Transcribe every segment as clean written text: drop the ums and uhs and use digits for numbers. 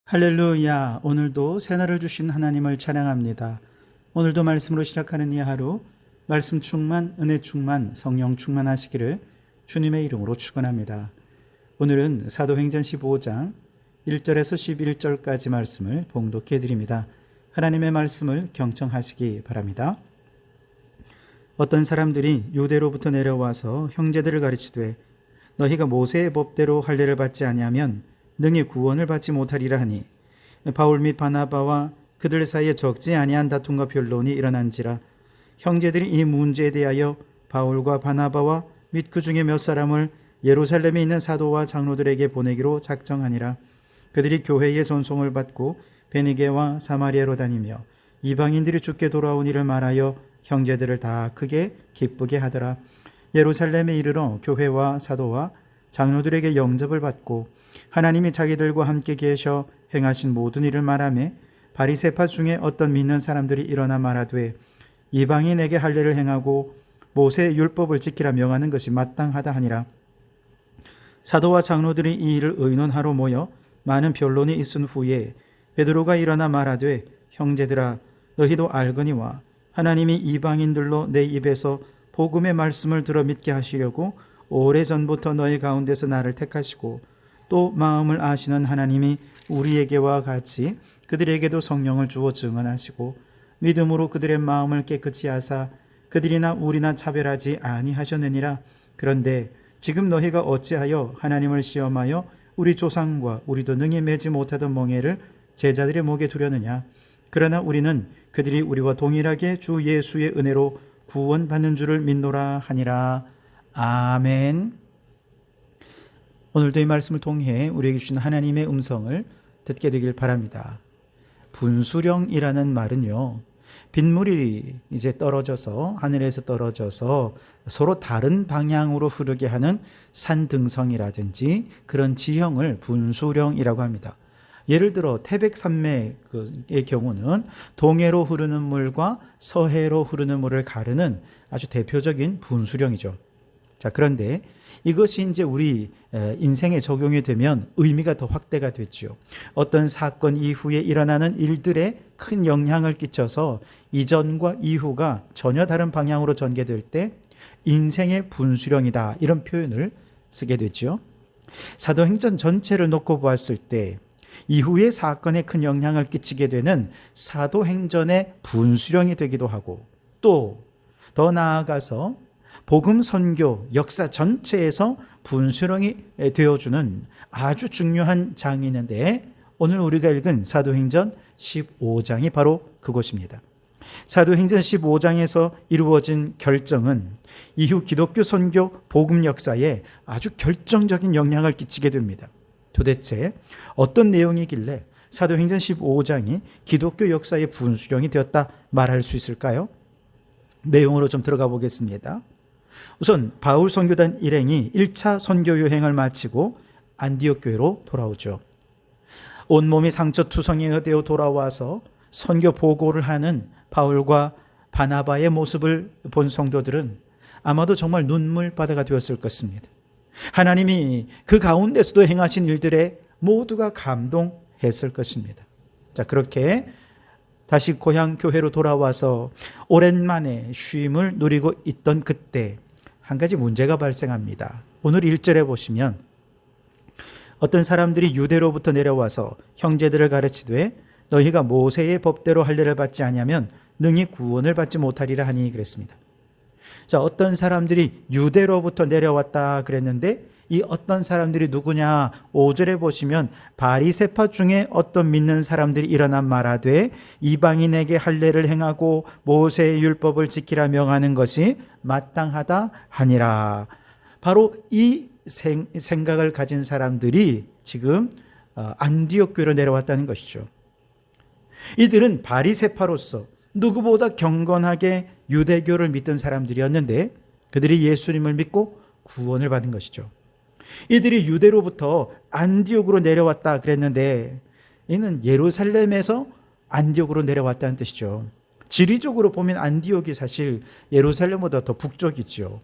할렐루야. 오늘도 새날을 주신 하나님을 찬양합니다. 오늘도 말씀으로 시작하는 이 하루, 말씀 충만, 은혜 충만, 성령 충만하시기를 주님의 이름으로 축원합니다. 오늘은 사도행전 15장 1절에서 11절까지 말씀을 봉독해 드립니다. 하나님의 말씀을 경청하시기 바랍니다. 어떤 사람들이 유대로부터 내려와서 형제들을 가르치되 너희가 모세의 법대로 할례를 받지 아니하면 능히 구원을 받지 못하리라 하니, 바울 및 바나바와 그들 사이에 적지 아니한 다툼과 변론이 일어난지라. 형제들이 이 문제에 대하여 바울과 바나바와 및 그 중에 몇 사람을 예루살렘에 있는 사도와 장로들에게 보내기로 작정하니라. 그들이 교회의 전송을 받고 베니게와 사마리아로 다니며 이방인들이 주께 돌아온 일을 말하여 형제들을 다 크게 기쁘게 하더라. 예루살렘에 이르러 교회와 사도와 장로들에게 영접을 받고 하나님이 자기들과 함께 계셔 행하신 모든 일을 말하며, 바리새파 중에 어떤 믿는 사람들이 일어나 말하되 이방인에게 할례를 행하고 모세의 율법을 지키라 명하는 것이 마땅하다 하니라. 사도와 장로들이 이 일을 의논하러 모여 많은 변론이 있은 후에 베드로가 일어나 말하되 형제들아, 너희도 알거니와 하나님이 이방인들로 내 입에서 복음의 말씀을 들어 믿게 하시려고 오래전부터 너희 가운데서 나를 택하시고 또 마음을 아시는 하나님이 우리에게와 같이 그들에게도 성령을 주어 증언하시고 믿음으로 그들의 마음을 깨끗이 하사 그들이나 우리나 차별하지 아니하셨느니라. 그런데 지금 너희가 어찌하여 하나님을 시험하여 우리 조상과 우리도 능히 매지 못하던 멍에를 제자들의 목에 두려느냐. 그러나 우리는 그들이 우리와 동일하게 주 예수의 은혜로 구원받는 줄을 믿노라 하니라. 아멘. 오늘도 이 말씀을 통해 우리에게 주신 하나님의 음성을 듣게 되길 바랍니다. 분수령이라는 말은요, 빗물이 이제 떨어져서 하늘에서 떨어져서 서로 다른 방향으로 흐르게 하는 산등성이라든지 그런 지형을 분수령이라고 합니다. 예를 들어 태백산맥의 경우는 동해로 흐르는 물과 서해로 흐르는 물을 가르는 아주 대표적인 분수령이죠. 자, 그런데 이것이 이제 우리 인생에 적용이 되면 의미가 더 확대가 됐죠. 어떤 사건 이후에 일어나는 일들에 큰 영향을 끼쳐서 이전과 이후가 전혀 다른 방향으로 전개될 때 인생의 분수령이다, 이런 표현을 쓰게 됐죠. 사도행전 전체를 놓고 보았을 때 이후의 사건에 큰 영향을 끼치게 되는 사도행전의 분수령이 되기도 하고, 또 더 나아가서 복음 선교 역사 전체에서 분수령이 되어주는 아주 중요한 장이 있는데, 오늘 우리가 읽은 사도행전 15장이 바로 그것입니다. 사도행전 15장에서 이루어진 결정은 이후 기독교 선교 복음 역사에 아주 결정적인 영향을 끼치게 됩니다. 도대체 어떤 내용이길래 사도행전 15장이 기독교 역사의 분수령이 되었다 말할 수 있을까요? 내용으로 좀 들어가 보겠습니다. 우선 바울 선교단 일행이 1차 선교 여행을 마치고 안디옥 교회로 돌아오죠. 온몸이 상처투성이가 되어 돌아와서 선교 보고를 하는 바울과 바나바의 모습을 본 성도들은 아마도 정말 눈물바다가 되었을 것입니다. 하나님이 그 가운데서도 행하신 일들에 모두가 감동했을 것입니다. 자, 그렇게 다시 고향 교회로 돌아와서 오랜만에 쉼을 누리고 있던 그때 한 가지 문제가 발생합니다. 오늘 1절에 보시면 어떤 사람들이 유대로부터 내려와서 형제들을 가르치되 너희가 모세의 법대로 할례를 받지 아니하면 능히 구원을 받지 못하리라 하니 그랬습니다. 자, 어떤 사람들이 유대로부터 내려왔다 그랬는데 이 어떤 사람들이 누구냐? 5절에 보시면 바리새파 중에 어떤 믿는 사람들이 일어나 말하되 이방인에게 할례를 행하고 모세의 율법을 지키라 명하는 것이 마땅하다 하니라. 바로 이 생각을 가진 사람들이 지금 안디옥 교회로 내려왔다는 것이죠. 이들은 바리새파로서 누구보다 경건하게 유대교를 믿던 사람들이었는데 그들이 예수님을 믿고 구원을 받은 것이죠. 이들이 유대로부터 안디옥으로 내려왔다 그랬는데 이는 예루살렘에서 안디옥으로 내려왔다는 뜻이죠. 지리적으로 보면 안디옥이 사실 예루살렘보다 더 북쪽이죠.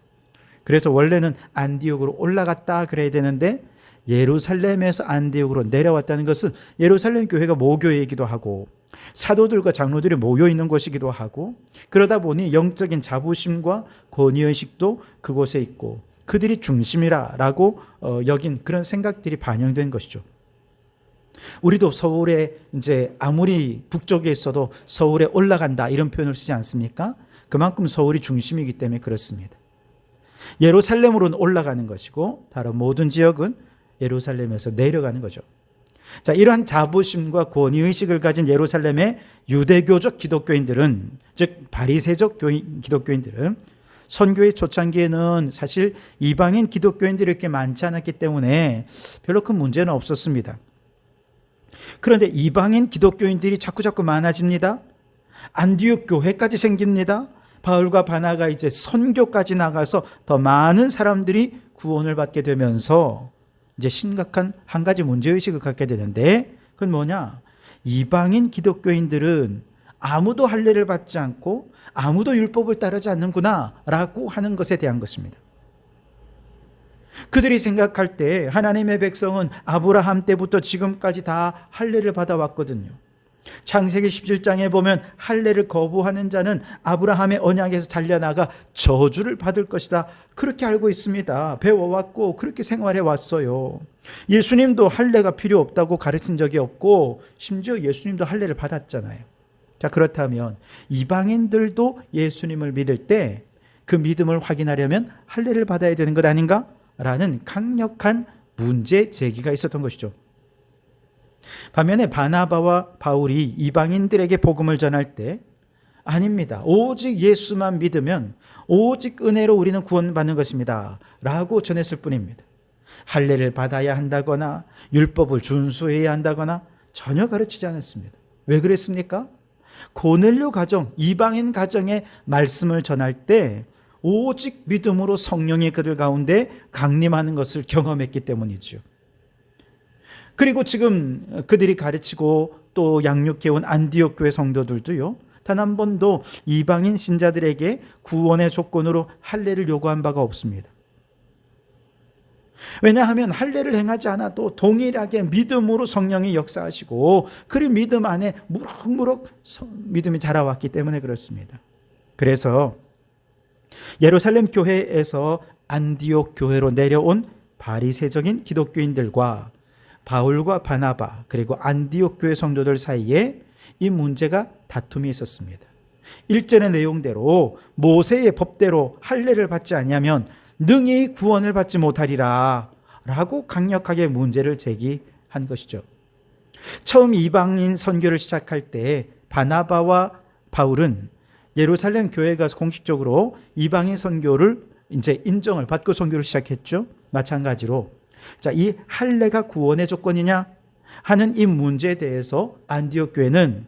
그래서 원래는 안디옥으로 올라갔다 그래야 되는데 예루살렘에서 안디옥으로 내려왔다는 것은 예루살렘 교회가 모교회이기도 하고 사도들과 장로들이 모여 있는 곳이기도 하고, 그러다 보니 영적인 자부심과 권위의식도 그곳에 있고 그들이 중심이라고 여긴 그런 생각들이 반영된 것이죠. 우리도 서울에 이제 아무리 북쪽에 있어도 서울에 올라간다 이런 표현을 쓰지 않습니까? 그만큼 서울이 중심이기 때문에 그렇습니다. 예루살렘으로는 올라가는 것이고 다른 모든 지역은 예루살렘에서 내려가는 거죠. 자, 이러한 자부심과 권위의식을 가진 예루살렘의 유대교적 기독교인들은, 즉 바리새적 기독교인들은 선교의 초창기에는 사실 이방인 기독교인들이 이렇게 많지 않았기 때문에 별로 큰 문제는 없었습니다. 그런데 이방인 기독교인들이 자꾸 많아집니다. 안디옥 교회까지 생깁니다. 바울과 바나가 이제 선교까지 나가서 더 많은 사람들이 구원을 받게 되면서 이제 심각한 한 가지 문제의식을 갖게 되는데, 그건 뭐냐? 이방인 기독교인들은 아무도 할례를 받지 않고 아무도 율법을 따르지 않는구나 라고 하는 것에 대한 것입니다. 그들이 생각할 때 하나님의 백성은 아브라함 때부터 지금까지 다 할례를 받아왔거든요. 창세기 17장에 보면 할례를 거부하는 자는 아브라함의 언약에서 잘려나가 저주를 받을 것이다, 그렇게 알고 있습니다. 배워왔고 그렇게 생활해 왔어요. 예수님도 할례가 필요 없다고 가르친 적이 없고 심지어 예수님도 할례를 받았잖아요. 자, 그렇다면 이방인들도 예수님을 믿을 때 그 믿음을 확인하려면 할례를 받아야 되는 것 아닌가? 라는 강력한 문제 제기가 있었던 것이죠. 반면에 바나바와 바울이 이방인들에게 복음을 전할 때 아닙니다, 오직 예수만 믿으면 오직 은혜로 우리는 구원받는 것입니다 라고 전했을 뿐입니다. 할례를 받아야 한다거나 율법을 준수해야 한다거나 전혀 가르치지 않았습니다. 왜 그랬습니까? 고넬료 가정, 이방인 가정의 말씀을 전할 때 오직 믿음으로 성령이 그들 가운데 강림하는 것을 경험했기 때문이죠. 그리고 지금 그들이 가르치고 또 양육해온 안디옥 교회 성도들도요, 단 한 번도 이방인 신자들에게 구원의 조건으로 할례를 요구한 바가 없습니다. 왜냐하면 할례를 행하지 않아도 동일하게 믿음으로 성령이 역사하시고 그 믿음 안에 무럭무럭 믿음이 자라왔기 때문에 그렇습니다. 그래서 예루살렘 교회에서 안디옥 교회로 내려온 바리새적인 기독교인들과 바울과 바나바 그리고 안디옥 교회 성도들 사이에 이 문제가 다툼이 있었습니다. 1절의 내용대로 모세의 법대로 할례를 받지 아니하면 능히 구원을 받지 못하리라 라고 강력하게 문제를 제기한 것이죠. 처음 이방인 선교를 시작할 때 바나바와 바울은 예루살렘 교회에 가서 공식적으로 이방인 선교를 이제 인정을 받고 선교를 시작했죠. 마찬가지로 자, 이 할례가 구원의 조건이냐 하는 이 문제에 대해서 안디옥 교회는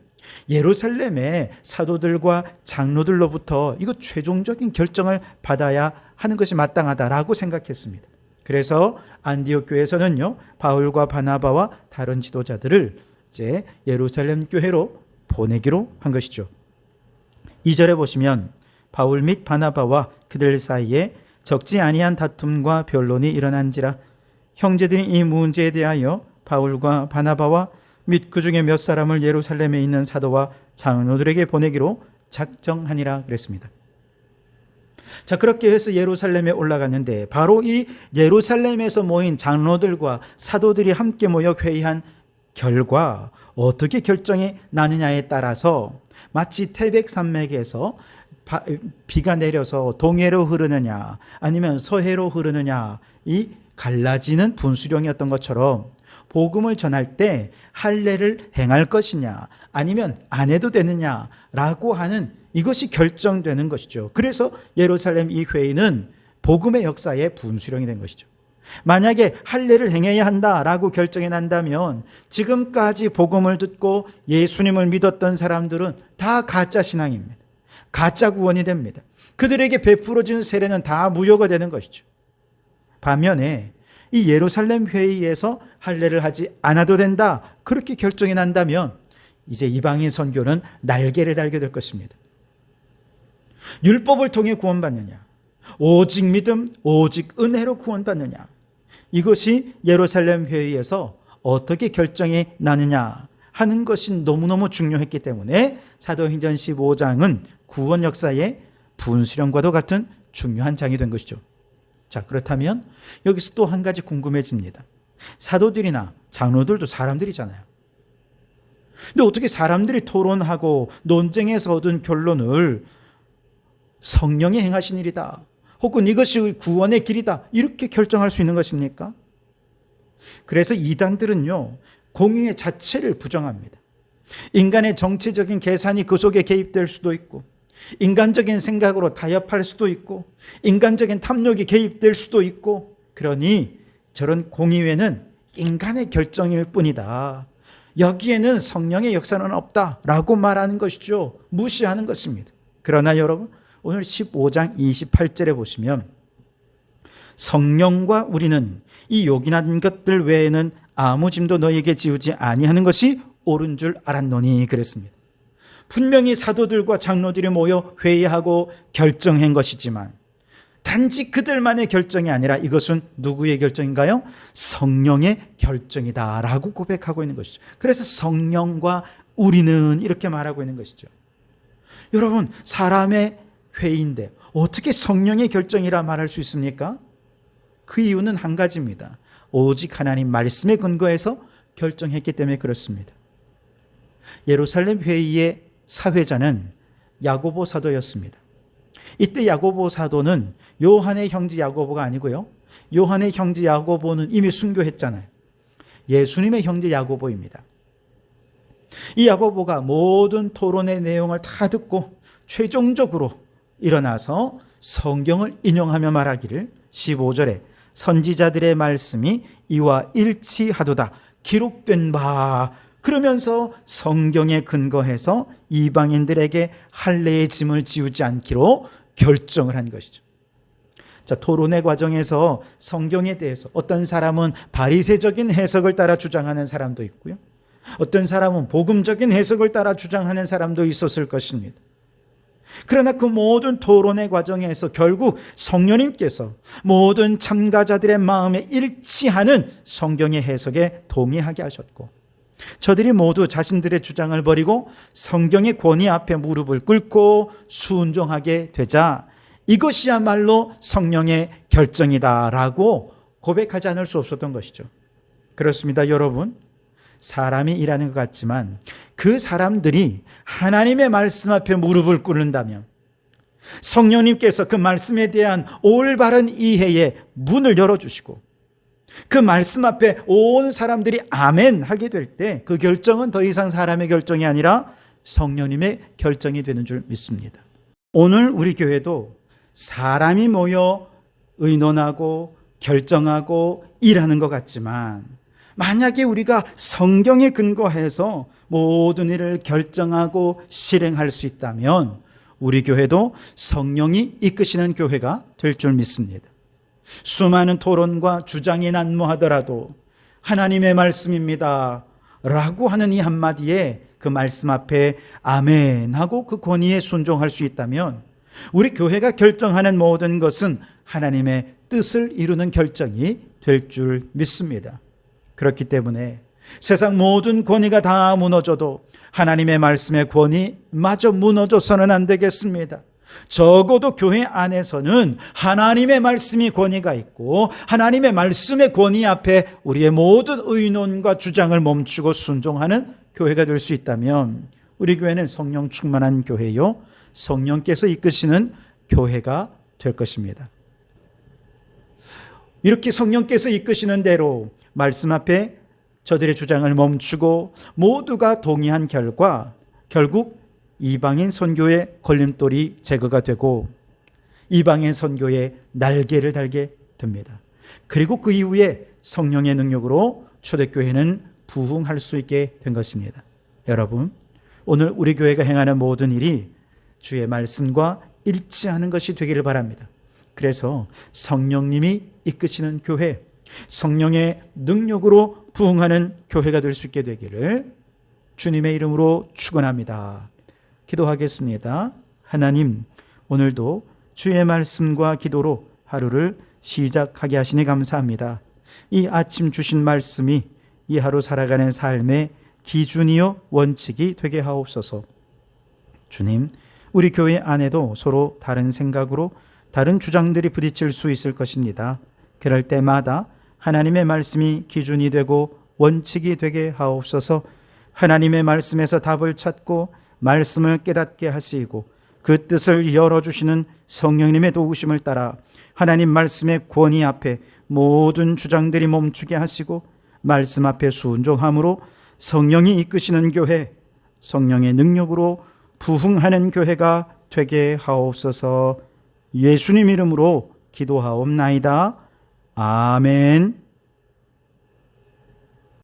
예루살렘의 사도들과 장로들로부터 이거 최종적인 결정을 받아야 하는 것이 마땅하다라고 생각했습니다. 그래서 안디옥 교회에서는요, 바울과 바나바와 다른 지도자들을 이제 예루살렘 교회로 보내기로 한 것이죠. 2절에 보시면 바울 및 바나바와 그들 사이에 적지 아니한 다툼과 변론이 일어난지라 형제들이 이 문제에 대하여 바울과 바나바와 및 그 중에 몇 사람을 예루살렘에 있는 사도와 장로들에게 보내기로 작정하니라 그랬습니다. 자, 그렇게 해서 예루살렘에 올라갔는데 바로 이 예루살렘에서 모인 장로들과 사도들이 함께 모여 회의한 결과 어떻게 결정이 나느냐에 따라서 마치 태백산맥에서 비가 내려서 동해로 흐르느냐 아니면 서해로 흐르느냐 이 갈라지는 분수령이었던 것처럼 복음을 전할 때 할례를 행할 것이냐 아니면 안 해도 되느냐라고 하는 이것이 결정되는 것이죠. 그래서 예루살렘 이 회의는 복음의 역사의 분수령이 된 것이죠. 만약에 할례를 행해야 한다라고 결정이 난다면 지금까지 복음을 듣고 예수님을 믿었던 사람들은 다 가짜 신앙입니다. 가짜 구원이 됩니다. 그들에게 베풀어진 세례는 다 무효가 되는 것이죠. 반면에 이 예루살렘 회의에서 할례를 하지 않아도 된다 그렇게 결정이 난다면 이제 이방인 선교는 날개를 달게 될 것입니다. 율법을 통해 구원받느냐 오직 믿음 오직 은혜로 구원받느냐 이것이 예루살렘 회의에서 어떻게 결정이 나느냐 하는 것이 너무너무 중요했기 때문에 사도행전 15장은 구원 역사의 분수령과도 같은 중요한 장이 된 것이죠. 자, 그렇다면 여기서 또 한 가지 궁금해집니다. 사도들이나 장로들도 사람들이잖아요. 근데 어떻게 사람들이 토론하고 논쟁에서 얻은 결론을 성령이 행하신 일이다, 혹은 이것이 구원의 길이다, 이렇게 결정할 수 있는 것입니까? 그래서 이단들은요, 공의의 자체를 부정합니다. 인간의 정치적인 계산이 그 속에 개입될 수도 있고, 인간적인 생각으로 타협할 수도 있고, 인간적인 탐욕이 개입될 수도 있고, 그러니 저런 공의회는 인간의 결정일 뿐이다, 여기에는 성령의 역사는 없다라고 말하는 것이죠. 무시하는 것입니다. 그러나 여러분, 오늘 15장 28절에 보시면 성령과 우리는 이 요긴한 것들 외에는 아무 짐도 너희에게 지우지 아니하는 것이 옳은 줄 알았노니 그랬습니다. 분명히 사도들과 장로들이 모여 회의하고 결정한 것이지만 단지 그들만의 결정이 아니라 이것은 누구의 결정인가요? 성령의 결정이다라고 고백하고 있는 것이죠. 그래서 성령과 우리는 이렇게 말하고 있는 것이죠. 여러분, 사람의 회의인데 어떻게 성령의 결정이라 말할 수 있습니까? 그 이유는 한 가지입니다. 오직 하나님 말씀에 근거해서 결정했기 때문에 그렇습니다. 예루살렘 회의의 사회자는 야고보 사도였습니다. 이때 야고보 사도는 요한의 형제 야고보가 아니고요, 요한의 형제 야고보는 이미 순교했잖아요. 예수님의 형제 야고보입니다. 이 야고보가 모든 토론의 내용을 다 듣고 최종적으로 일어나서 성경을 인용하며 말하기를 15절에 선지자들의 말씀이 이와 일치하도다 기록된 바, 그러면서 성경에 근거해서 이방인들에게 할례의 짐을 지우지 않기로 결정을 한 것이죠. 자, 토론의 과정에서 성경에 대해서 어떤 사람은 바리새적인 해석을 따라 주장하는 사람도 있고요, 어떤 사람은 복음적인 해석을 따라 주장하는 사람도 있었을 것입니다. 그러나 그 모든 토론의 과정에서 결국 성령님께서 모든 참가자들의 마음에 일치하는 성경의 해석에 동의하게 하셨고, 저들이 모두 자신들의 주장을 버리고 성경의 권위 앞에 무릎을 꿇고 순종하게 되자 이것이야말로 성령의 결정이다라고 고백하지 않을 수 없었던 것이죠. 그렇습니다, 여러분. 사람이 일하는 것 같지만 그 사람들이 하나님의 말씀 앞에 무릎을 꿇는다면 성령님께서 그 말씀에 대한 올바른 이해의 문을 열어주시고 그 말씀 앞에 온 사람들이 아멘 하게 될 때 그 결정은 더 이상 사람의 결정이 아니라 성령님의 결정이 되는 줄 믿습니다. 오늘 우리 교회도 사람이 모여 의논하고 결정하고 일하는 것 같지만 만약에 우리가 성경에 근거해서 모든 일을 결정하고 실행할 수 있다면 우리 교회도 성령이 이끄시는 교회가 될 줄 믿습니다. 수많은 토론과 주장이 난무하더라도 하나님의 말씀입니다 라고 하는 이 한마디에 그 말씀 앞에 아멘 하고 그 권위에 순종할 수 있다면 우리 교회가 결정하는 모든 것은 하나님의 뜻을 이루는 결정이 될 줄 믿습니다. 그렇기 때문에 세상 모든 권위가 다 무너져도 하나님의 말씀의 권위마저 무너져서는 안 되겠습니다. 적어도 교회 안에서는 하나님의 말씀이 권위가 있고 하나님의 말씀의 권위 앞에 우리의 모든 의논과 주장을 멈추고 순종하는 교회가 될 수 있다면 우리 교회는 성령 충만한 교회요, 성령께서 이끄시는 교회가 될 것입니다. 이렇게 성령께서 이끄시는 대로 말씀 앞에 저들의 주장을 멈추고 모두가 동의한 결과 결국 이방인 선교의 걸림돌이 제거가 되고 이방인 선교의 날개를 달게 됩니다. 그리고 그 이후에 성령의 능력으로 초대교회는 부흥할 수 있게 된 것입니다. 여러분, 오늘 우리 교회가 행하는 모든 일이 주의 말씀과 일치하는 것이 되기를 바랍니다. 그래서 성령님이 이끄시는 교회, 성령의 능력으로 부흥하는 교회가 될 수 있게 되기를 주님의 이름으로 축원합니다. 기도하겠습니다. 하나님, 오늘도 주의 말씀과 기도로 하루를 시작하게 하시니 감사합니다. 이 아침 주신 말씀이 이 하루 살아가는 삶의 기준이요 원칙이 되게 하옵소서. 주님, 우리 교회 안에도 서로 다른 생각으로 다른 주장들이 부딪힐 수 있을 것입니다. 그럴 때마다 하나님의 말씀이 기준이 되고 원칙이 되게 하옵소서. 하나님의 말씀에서 답을 찾고 말씀을 깨닫게 하시고 그 뜻을 열어주시는 성령님의 도우심을 따라 하나님 말씀의 권위 앞에 모든 주장들이 멈추게 하시고 말씀 앞에 순종함으로 성령이 이끄시는 교회, 성령의 능력으로 부흥하는 교회가 되게 하옵소서. 예수님 이름으로 기도하옵나이다. 아멘.